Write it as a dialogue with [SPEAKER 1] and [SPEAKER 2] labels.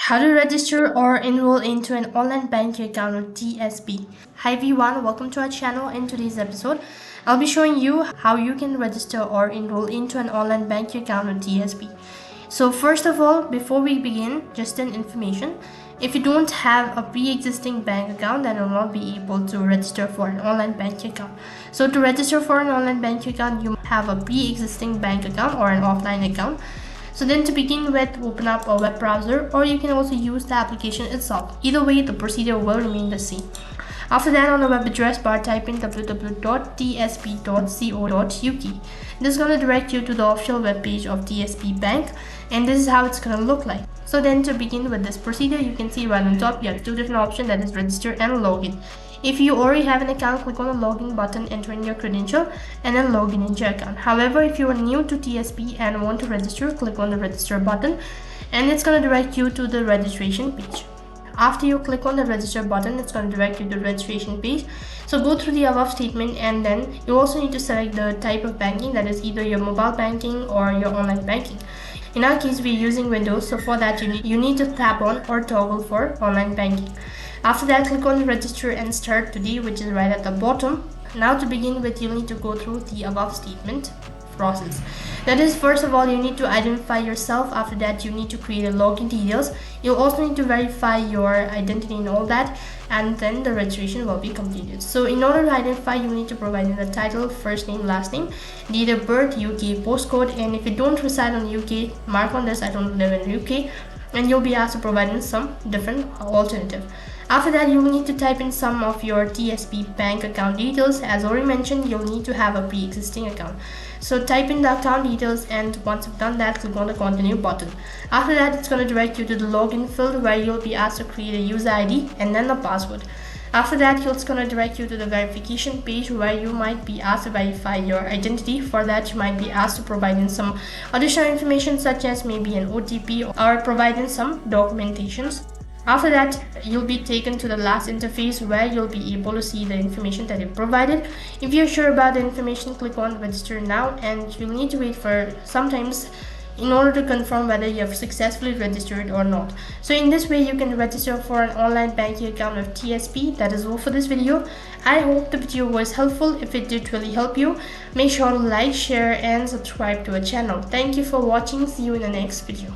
[SPEAKER 1] How to register or enroll into an online bank account with TSB. Hi everyone, welcome to our channel. In today's episode, I'll be showing you how you can register or enroll into an online bank account with TSB. So first of all, before we begin, just an information. If you don't have a pre-existing bank account, then you'll not be able to register for an online bank account. So to register for an online bank account, you must have a pre-existing bank account or an offline account. So then to begin with, open up a web browser, or you can also use the application itself. Either way, the procedure will remain the same. After that, on the web address bar, type in www.tsb.co.uk. This is going to direct you to the official web page of TSB Bank, and this is how it's going to look like. So then to begin with this procedure, you can see right on top you have two different options, that is register and login. If you already have an account, click on the login button, enter in your credential, and then log in into your account. However, if you are new to TSB and want to register, click on the register button, and it's going to direct you to the registration page. After you click on the register button, it's going to direct you to the registration page. So go through the above statement, and then you also need to select the type of banking, that is either your mobile banking or your online banking. In our case, we're using Windows, so for that you need to tap on or toggle for online banking. After that, click on register and start today, which is right at the bottom. Now to begin with, you'll need to go through the above statement process. That is, first of all, you need to identify yourself. After that, you need to create a login details. You'll also need to verify your identity and all that, and then the registration will be completed. So in order to identify, you need to provide in the title, first name, last name, date of birth, UK postcode, and if you don't reside on UK, mark on this, I don't live in UK, and you'll be asked to provide in some different alternative. After that, you'll need to type in some of your TSB bank account details. As already mentioned, you'll need to have a pre-existing account. So type in the account details, and once you've done that, click on the continue button. After that, it's going to direct you to the login field, where you'll be asked to create a user ID and then the password. After that, it's going to direct you to the verification page, where you might be asked to verify your identity. For that, you might be asked to provide in some additional information, such as maybe an OTP, or provide in some documentations. After that, you'll be taken to the last interface, where you'll be able to see the information that you've provided. If you're sure about the information, click on register now, and you'll need to wait for some times in order to confirm whether you have successfully registered or not. So in this way, you can register for an online banking account of TSB. That is all for this video. I hope the video was helpful. If it did really help you, make sure to like, share, and subscribe to our channel. Thank you for watching. See you in the next video.